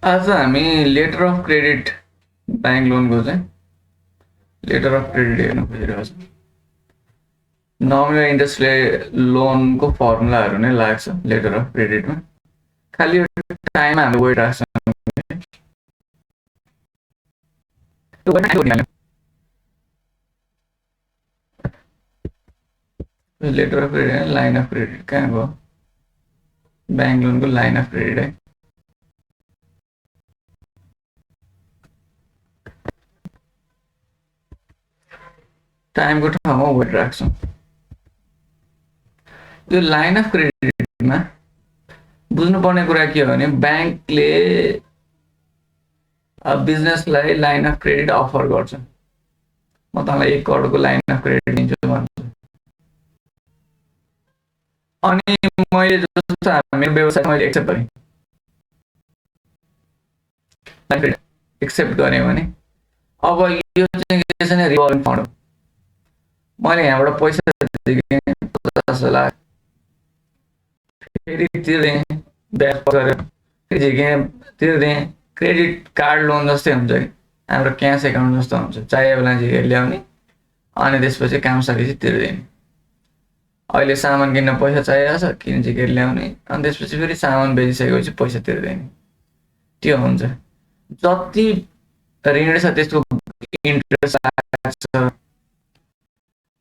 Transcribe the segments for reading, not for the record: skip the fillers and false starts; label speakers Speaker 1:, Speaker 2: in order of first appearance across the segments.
Speaker 1: आज हामी letter of credit bank लोनको चाहिँ लेटर अफ क्रेडिट हेर्न खोजिरहेको छ। नर्मल इन्ट्रेस्टले लोनको फर्मुलाहरू नै लाग्छ लेटर अफ क्रेडिटमा। खालि यो टाइममा हामीले वेट राख्छ। Letter of credit line of credit कहाँ गयो? ब्याङ्क लोनको लाइन अफ क्रेडिट है। टाइमको ठाउँमा वेट राख्छौँ। यो लाइन अफ क्रेडिटमा बुझ्नुपर्ने कुरा के हो भने ब्याङ्कले बिजनेसलाई लाइन अफ क्रेडिट अफर गर्छ। म तपाईँलाई 1 करोडको लाइन अफ क्रेडिट दिन्छु भन्छु, अनि मैले जस्तो मेरो व्यवसाय मैले एक्सेप्ट गरेँ, एक्सेप्ट गरेँ भने अब यो चाहिँ के छ भने रिभल्भिङ फन्ड हो। मैले यहाँबाट पैसा झिकेँ 50 लाख, फेरि तिर्देँ, ब्याज गरेर फेरि झिकेँ तिर्देँ। क्रेडिट कार्ड लोन जस्तै हुन्छ कि हाम्रो क्यास एकाउन्ट जस्तो हुन्छ। चाहिए बेला झिकेर ल्याउने अनि त्यसपछि काम सकेपछि तिर्दिने। अहिले सामान किन्न पैसा चाहिएको छ, किन झिकेर ल्याउने अनि त्यसपछि फेरि सामान बेचिसकेपछि पैसा तिर्दिने। त्यो हुन्छ। जति ऋण छ त्यसको इन्ट्रेस्ट लाग्छ,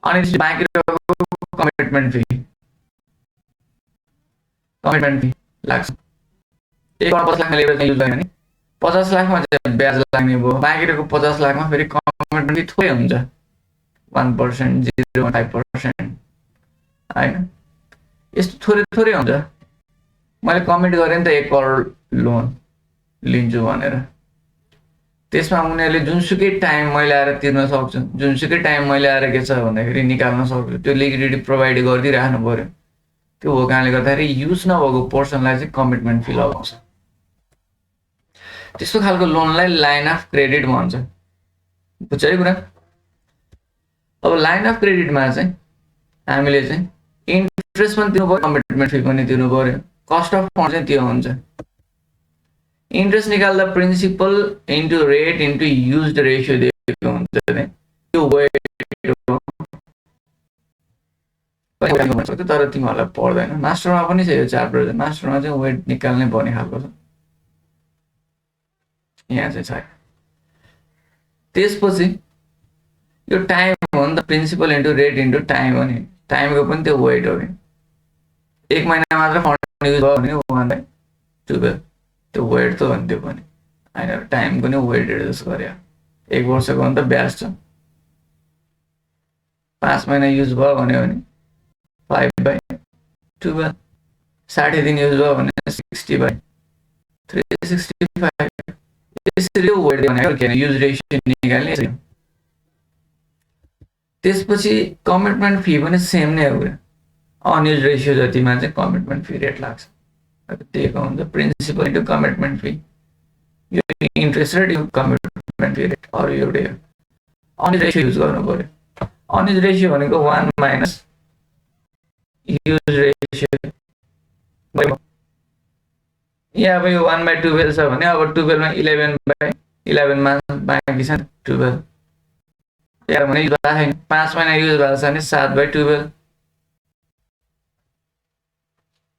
Speaker 1: अनि बाँकी रहेको कमिटमेन्ट फी लाग्छ। 1 करोड 50 लाखमा लिएर युज गर्ने 50 लाखमा चाहिँ ब्याज लाग्ने भयो। बाँकी रहेको 50 लाखमा फेरि कमिटमेन्ट फी थोरै हुन्छ, 1%, 0.5% होइन। यस्तो थोरै थोरै हुन्छ। मैले कमिट गरेँ नि त 1 करोड लोन लिन्छु भनेर, त्यसमा उनीहरूले जुनसुकै टाइम मैले आएर तिर्न सक्छु, जुनसुकै टाइम मैले आएर के छ भन्दाखेरि निकाल्न सक्छु। त्यो लिक्विडिटी प्रोभाइड गरिदिइराख्नु पर्यो। त्यो हो कारणले गर्दाखेरि युज नभएको पोर्सनलाई चाहिँ कमिटमेन्ट फी लगाउँछ। त्यस्तो खालको लोनलाई लाइन अफ क्रेडिट भन्छ। बुझ्छ है कुरा? अब लाइन अफ क्रेडिटमा चाहिँ हामीले चाहिँ इन्ट्रेस्ट पनि तिर्नु पर्यो, कमिटमेन्ट फी पनि तिर्नु पर्यो। कस्ट अफ फन्ड चाहिँ त्यो हुन्छ। इन्ट्रेस्ट निकाल्दा principal into rate into used ratio दिएको हुन्छ नि, त्यो वेट हो। तर तिमीहरूलाई पर्दैन, मास्टरमा पनि छ यो च्याप्टर चाहिँ। मास्टरमा चाहिँ वेट निकाल्नै पर्ने खालको छ, यहाँ चाहिँ छ। त्यसपछि यो टाइम हो नि त, principal into rate into time हो नि। टाइमको पनि त्यो वेट हो कि 1 महिना मात्र फन्ड युज भयो भने 1/12 त्यो वेट त हो नि। त्यो पनि होइन, टाइमको नि वेट एडजस्ट गरे। 1 वर्षको भने त ब्याज छ, 5 महिना युज भयो भने 5/12, 60 दिन युज भयो भने 60/365। यसरी वेट भने युज रेसियो निकाल्ने। त्यसपछि कमिटमेन्ट फी पनि सेम नै हो। अनयुज रेसियो जतिमा चाहिँ कमिटमेन्ट फी रेट लाग्छ। दिएको हुन्छ प्रिन्सिपल इन्टु कमिटमेन्ट फी, यो इन्ट्रेस्ट रेट, यो कमिटमेन्ट फी रेट, अरू एउटै हो। अनयुज रेसियो युज गर्नु पर्यो। अनयुज रेसियो भनेको 1 माइनस युज रेसियो। यहाँ अब यो 1/12 छ भने अब 12 मा 11/11 मा बाँकी छ 12। यार भने युज भएको छैन, 5 महिना युज भएको छ भने 7/12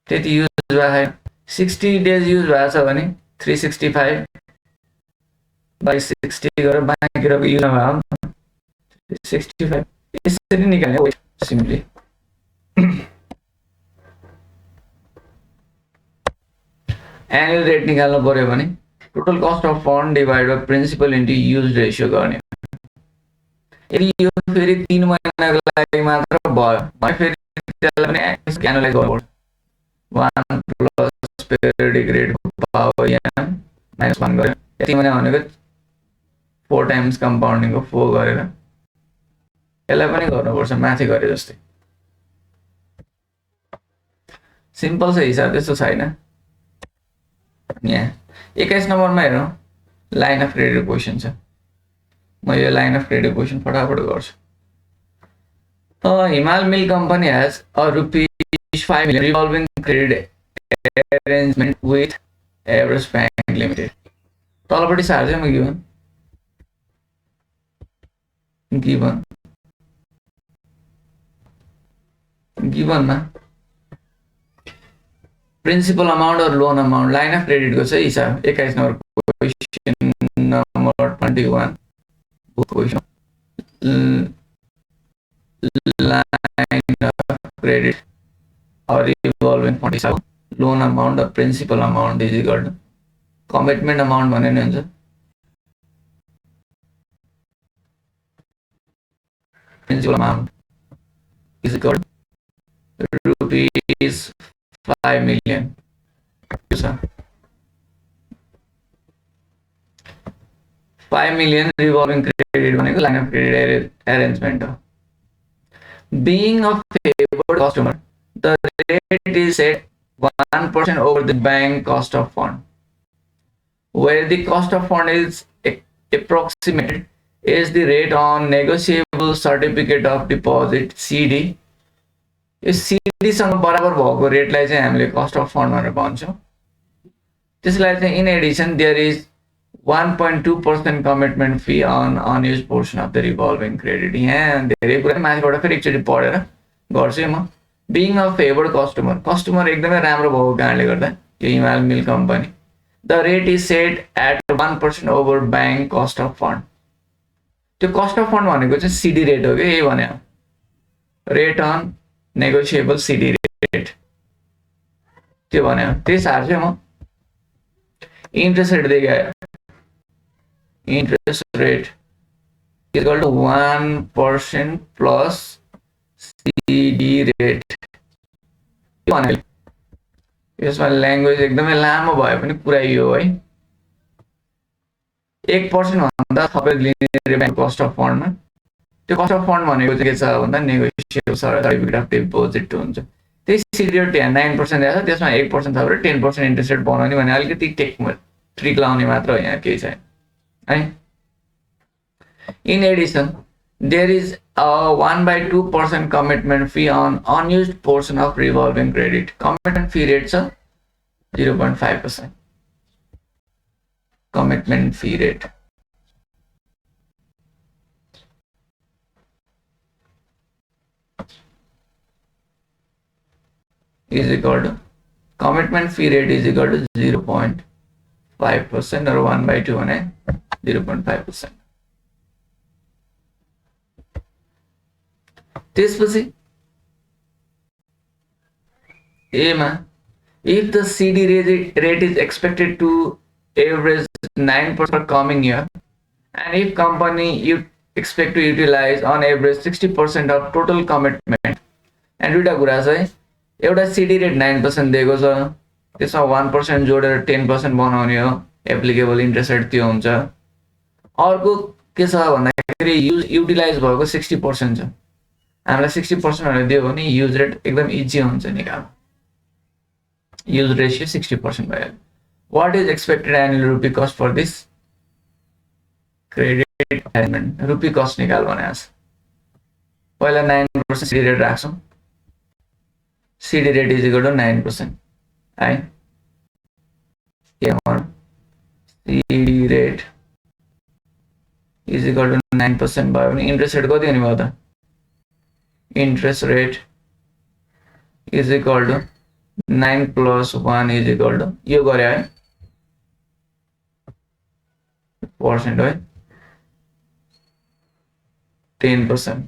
Speaker 1: त्यति युज भएको छैन। 60 डेज युज भएको छ भने 365/60 गरेर बाँकी रहेको युज नभएको 365। यसरी निकाल्ने हो सिम्पली। एनुअल रेट निकाल्नु पर्यो भने total cost of fund divide by principal into use ratio गर्ने। यदि यो फेरि 3 महिनाको लागि मात्र भयो भने फेरि त्यसलाई पनि एनुअलाइज गर्नुपर्छ। 1 प्लस पेरियोडिक रेट पावर यहाँ माइनस 1 गरेर यति महिना भनेको 4 टाइम्स कम्पाउन्डिङको 4 गरेर यसलाई पनि गर्नुपर्छ माथि गरे जस्तै। सिम्पल छ हिसाब, त्यस्तो छैन। यहाँ 21 नम्बरमा हेरौँ, लाइन अफ क्रेडिट क्वेसन छ। म यो लाइन अफ क्रेडिट क्वेसन फटाफट गर्छु। Himal mill company has a ₹5 million revolving credit arrangement with Everest Bank Limited. तलपट्टि सार्छ म गिभनमा प्रिन्सिपल अमाउन्ट और loan amount line of credit को चाहिँ हिसाब 21 number question number 21 question line of credit और रिभल्भिङ फन्ड हिसाब लोन अमाउन्ट और principal amount is equal to commitment amount भने नि हुन्छ principal amount is equal rupees 5 million. 5 million revolving credit भनेको line of credit arrangement हो. Being a favored customer, the rate is set 1% over the bank cost of fund, where the cost of fund is approximated is the rate on negotiable certificate of deposit CD. यो CD सँग बराबर भएको रेटलाई चाहिँ हामीले cost of fund भनेर भन्छौँ. त्यसलाई चाहिँ in addition there is 1.2% commitment fee on unused portion of the revolving credit. यहाँ धेरै कुरा माथिबाट फेरि एकचोटि पढेर गर्छु म. बिङ अ फेभर्ड कस्टमर एकदमै राम्रो भएको कारणले गर्दा यो Himal mill company the rate is set at 1% over bank cost of fund. त्यो कस्ट अफ फन्ड भनेको चाहिँ सिडी रेट हो कि यही भने rate on negotiable CD rate त्यो भने त्यही सार्छु म. इन्ट्रेस्ट रेट दिएको interest rate equal to 1% plus CD rate. यसमा ल्याङ्ग्वेज एकदमै लामो भए पनि कुरा यो है 1% भन्दा थपेर लिने ब्याङ्क कस्ट अफ फन्डमा. त्यो कस्ट अफ फन्ड भनेको चाहिँ के छ भन्दा नेगोसिएबल सर्टिफिकेट अफ डिपोजिट हुन्छ. त्यही सिडी रेट 9% दिएको छ त्यसमा 1% थपेर 10% इन्ट्रेस्ट रेट बनाउने भने अलिकति ट्रिक लाउने मात्र हो, यहाँ केही छैन है. In addition there is a 1/2% commitment fee on unused portion of revolving credit. Commitment fee rate छ 0.5%. Commitment fee rate is equal to commitment fee rate is equal to 0.5% or 1/2 भने 0.5%. त्यसपछि A मा if the CD rate is expected to average 9% for coming year and if company you expect to utilize on average 60% of total commitment and दुईटा कुरा चाहिँ एउटा CD rate 9% दिएको छ त्यसमा 1% जोडेर 10% बनाउने हो एप्लिकेबल इन्ट्रेस्ट रेट त्यो हुन्छ. अर्को के छ भन्दाखेरि युटिलाइज भएको 60% छ. हामीलाई 60% भनेर दियो भने युज रेट एकदम इजी हुन्छ निकाल्न. युज रेसियो 60% भयो. What is expected annual rupee cost for this credit arrangement. Rupee cost निकाल भनेको छ. पहिला 9% सिडी रेट राख्छौँ. CD rate is equal to 9%. है CD rate is equal to 9% भयो भने इन्ट्रेस्ट रेट कति हुने भयो त. Interest rate is equal to 9 plus 1 is equal to यो गरे है पर्सेन्ट है 10%.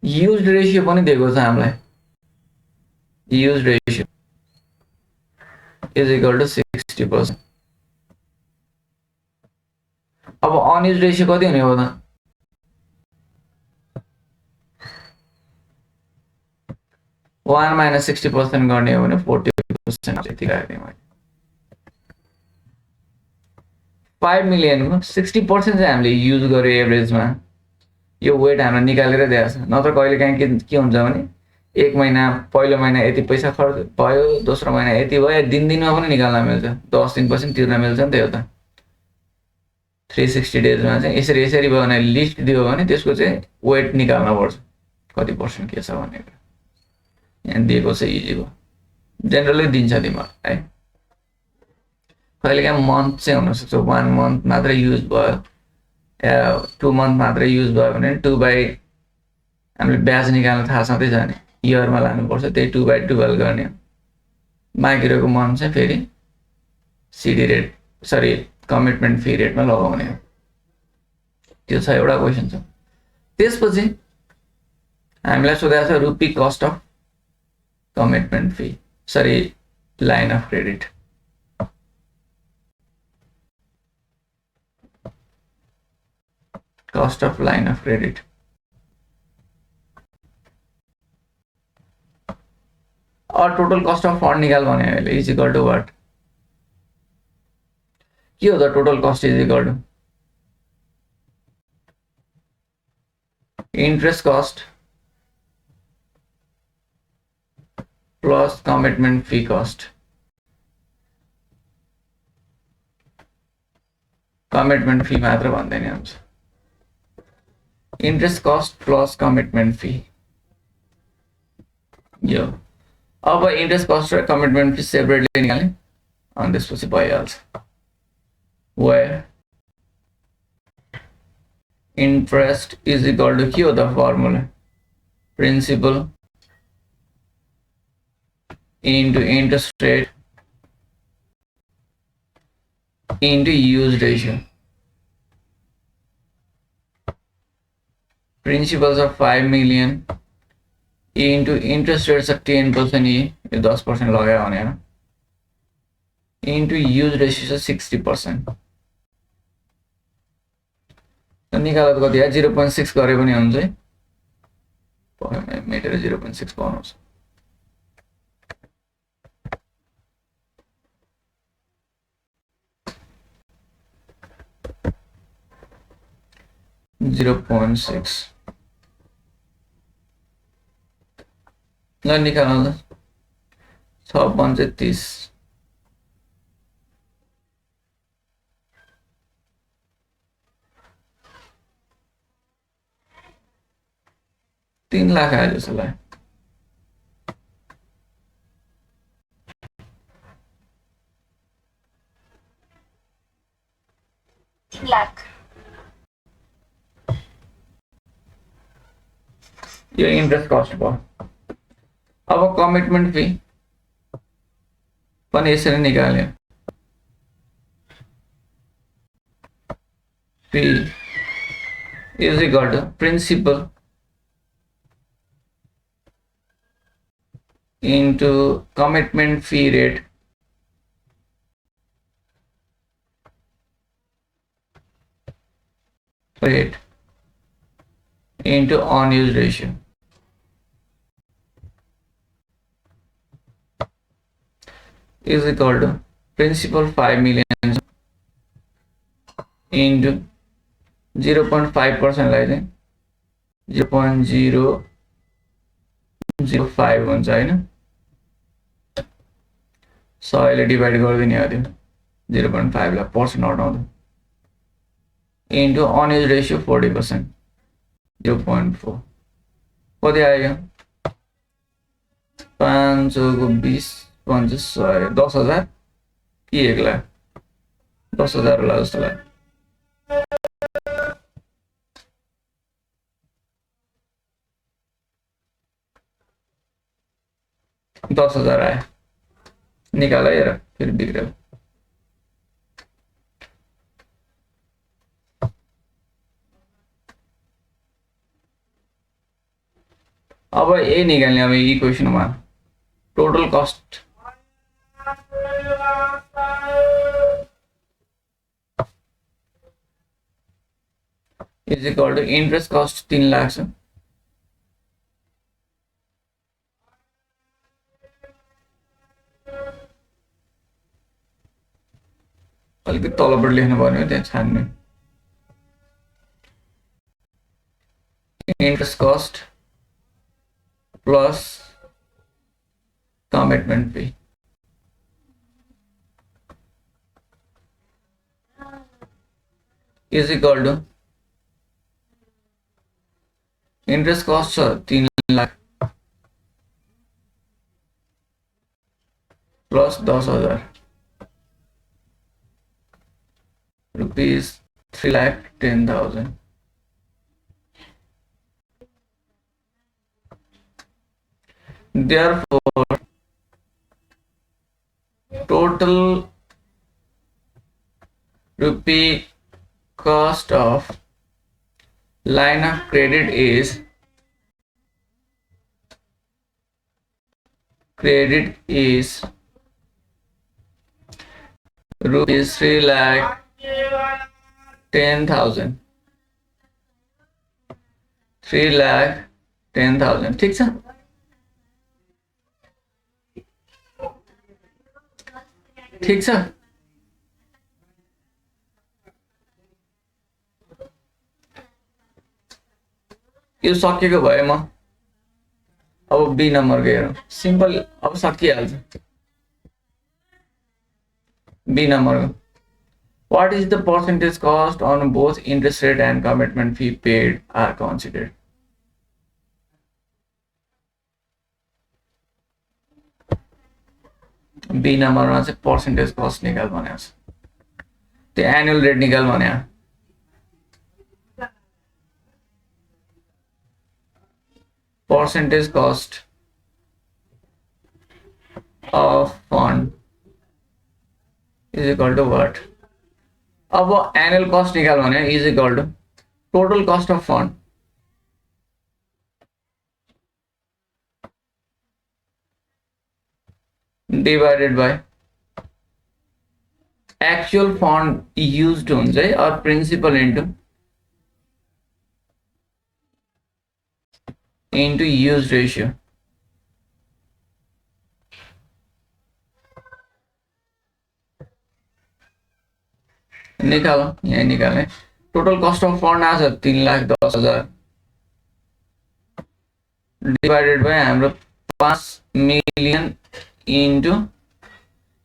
Speaker 1: यूज रेशियो पनि दिएको छ हामीलाई. Use ratio is equal to 60%. अब अनयुज रेशियो कति हुने हो त 1 - 60% गर्ने हो भने 40% जति राख्ने मैले. 5 मिलियन को 60% चाहिँ हामीले युज गर्यो एभरेजमा. यो वेट हाम्रो निकालेर दिएको छ. नत्र कहिलेकाहीँ के हुन्छ भने एक महिना पहिलो महिना यति पैसा खर्च भयो दोस्रो महिना यति भयो दिनमा पनि निकाल्न मिल्छ 10 दिनपछि तिर्न मिल्छ नि त. एउटा 360 डेजमा चाहिँ यसरी भयो भने लिस्ट दियो भने त्यसको चाहिँ वेट निकाल्न पर्छ कति पर्सेन्ट के छ भनेको. यहाँ दिएको छ इजी भयो. जेनरली दिन्छ तिमीलाई है. कहिलेकाहीँ मन्थ चाहिँ हुनसक्छ 1 मन्थ मात्रै युज भयो या 2 मन्थ मात्रै युज भयो भने 2/, हामीले ब्याज निकाल्न थाहा छँदैछ भने इयरमा लानुपर्छ, त्यही 2/12 गर्ने हो। बाँकी रहेको मन्थ चाहिँ फेरि CD rate sorry commitment fee रेटमा लगाउने हो। त्यो छ एउटा क्वेसन छ। त्यसपछि हामीलाई सोधेको छ rupee cost of commitment fee sorry line of credit. Cost of line of credit और टोटल कस्ट अफ फन्ड निकाल भने अहिले इज इक्वल टु वाट के हो त total cost is equal to interest cost plus commitment fee cost. Commitment fee मात्र भन्दैन हुन्छ, interest cost plus commitment fee यो। अब इंटरेस्ट कस्ट र कमिटमेंट फी सेपरेटली निकाल्ने अनि त्यसपछि भइहाल्छ। where interest is equal to के हो त formula principal into interest rate into use ratio। principals of 5 million into interest rates of 10% ये 10% लगायो भनेर into use ratio 60%। निकाल्दा कति आयो 0.6 गरे पनि हुन्छ है, मेटेर 0.6 पाउनुहुन्छ। ल निकाल्नु 6.30 3 लाख आयो जस्तो लाग्यो। यो इंटरेस्ट कस्ट भयो। अब कमिटमेंट फी पनि यसरी निकाल्यो, fee is equal to principal into commitment fee rate into unused ratio is equal to principal 5 million into 0.5% लाई चाहिँ 0.005 हुन्छ हैन, 100 ले डिवाइड गरिदिने हो त्यो 0.5 लाई पर्सेन्ट हटाउँदा इन्टु अनयुज रेशियो 40% 0.4 कति आयो 5 को 20 5 100 10,000 कि 1 लाख 10,000 होला जस्तो लाग्यो। 10,000 आयो निकाला हेर फिर बिग्रेल। अब ये निकाल्ने अब इक्वेशनमा total cost is equal to interest cost 3 lakh छ, अलिकति तलबाट लेख्नु पर्ने हो त्यहाँ छान्ने। Interest cost plus commitment fee is equal to interest cost 3 lakh plus 10,000 rupees 3,10,000. Therefore, total rupee cost of line of credit is rupees 3,10,000. 3,10,000. ठीक छ? ठीक छ? यो सकेको भए म अब बी नम्बर हेरौँ. सिम्पल अब सकिहाल्छ. B number. What is the percentage cost on both interest rate and commitment fee paid are considered? B नम्बरमा चाहिँ पर्सेन्टेज कस्ट निकाल भनेको छ. त्यो एनुअल रेट निकाल भने percentage cost of fund is equal to what? अब annual cost निकाल भने is equal to total cost of fund divided by actual fund used हुन्छ है, or principal into use ratio. निकालो, यहाँ निकालें. टोटल कॉस्ट ऑफ फंड आज 3,10,000 divided by हाम्रो 5 मिलियन इन्टु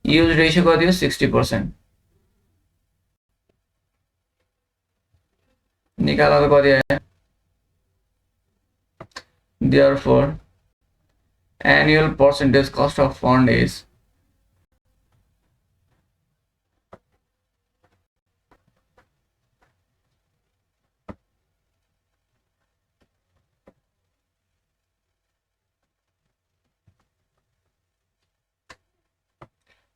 Speaker 1: यूज रेशियो कति हो 60%. निकाला तो कति आयो. Therefore, annual percentage cost of fund is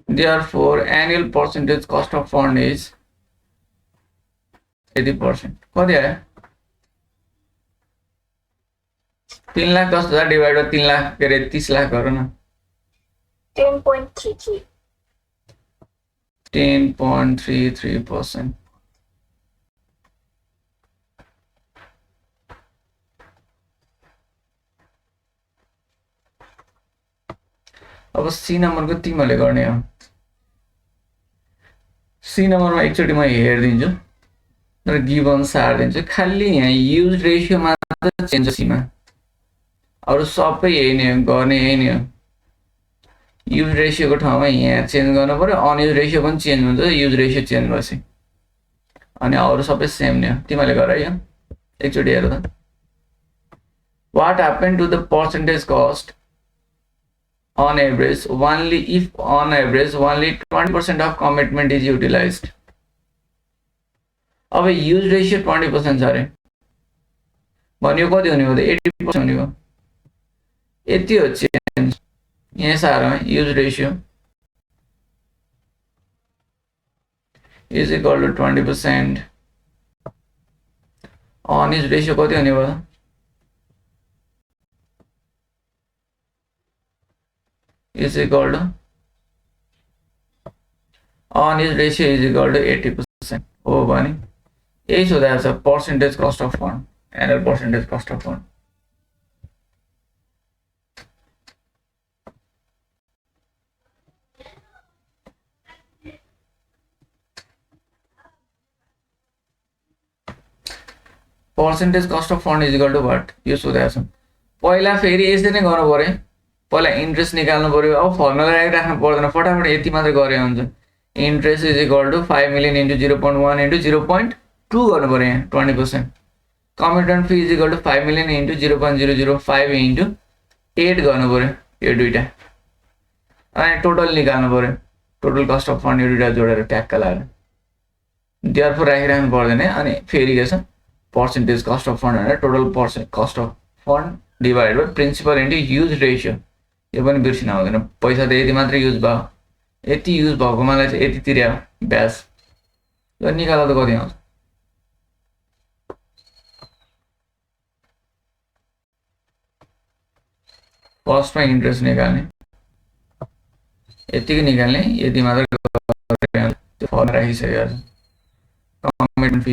Speaker 1: Therefore, annual percentage cost of fund is 80%. कति आयो 3,10,000 डिवाइड बाय 3 लाख के रे 30 लाख गरौ न.
Speaker 2: 10.33.
Speaker 1: 10.33%. अब सी नम्बरको तिमीले गर्ने हो. सी नम्बरमा एकचोटि म हेर्दिन्छु र गिवन सार्दिन्छु. खाली यहाँ युज रेशियो मात्र चेन्ज सीमा, अरु सबै यही नै गर्ने यही नै हो. युज रेशियोको ठाउँमा यहाँ चेन्ज गर्नु पर्यो. अनयुज रेशियो पनि चेन्ज हुन्छ युज रेशियो चेन्ज भएपछि, अनि अरु सबै सेम नै हो. तिमीले गर है. एकचोटि हेर त. What happened to the percentage cost on average only if on average only 20% of commitment is utilized? अब यूज रेशियो 20% छ अरे भन्यो कति हुने हो त 80% हुने हो. यति हो चेन्ज यहाँ सारमा. Use ratio is equal to 20%. Unused ratio कति हुने भयो is equal to unused ratio is equal to 80%. हो भने यही सोधेको छ percentage cost of fund, annual percentage cost of fund. Percentage cost of fund is equal to what? यो सोधेको छ. पहिला फेरि यसरी नै गर्नु पर्यो. पहिला इन्ट्रेस्ट निकाल्नु पर्यो. अब फर्मुला राख्नु पर्दैन, फटाफट यति मात्र गरे हुन्छ. Interest is equal to 5 million into 0.1 into 0.2 गर्नु पर्यो यहाँ 20%. Commitment fee is equal to 5 million into 0.005 into 8 गर्नु पर्यो. यो दुईटा अनि टोटल निकाल्नु पर्यो. टोटल कस्ट अफ फन्ड यो दुईटा जोडेर ट्याक्क लगाएर देयरफोर राखिराख्नु पर्दैन। अनि फेरि के छ पर्सेन्टेज कस्ट अफ फन्ड भनेर total cost of fund divided by principal into use ratio. यो पनि बिर्सिनु हुँदैन। पैसा त यति मात्रै युज भयो, यति युज भएकोमालाई चाहिँ यति तिर्यो ब्याज। ल निकाल्दा त कति आउँछ? फर्स्टमा इन्ट्रेस्ट निकाल्ने, यतिकै निकाल्ने, यति मात्र त्यो फर्म राखिसकेको छ। कमिटमेन्ट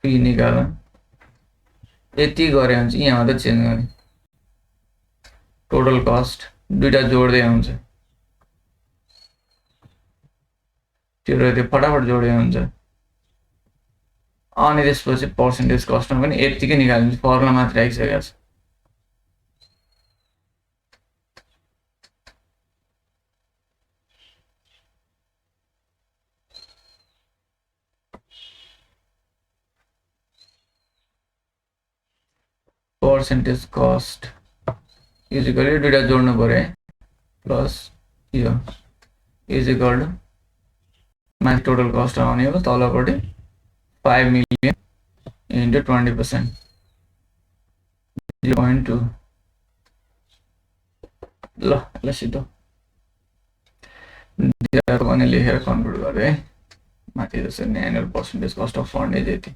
Speaker 1: फी निकाल्न, यति गरे हुन्छ। यहाँ मात्रै चेन्ज गर्ने, टोटल कस्ट दुईटा जोड्दै हुन्छ, त्यो र त्यो फटाफट जोड्दै हुन्छ। अनि त्यसपछि पर्सेन्टेज कस्टमा पनि यतिकै निकाल्नु, फर्मुला मात्र राखिसकेको छ। Percentage cost is equal to दुईटा जोड्नु पर्यो है, प्लस यो इज इक्वल टु माथि टोटल कस्ट आउने हो, तलपट्टि 5 मिलियन इन्टु 20% 0.2। ल सिधो पनि लेखेर कन्भर्ट गरेँ है। माथि जसरी annual percentage cost of fund यति।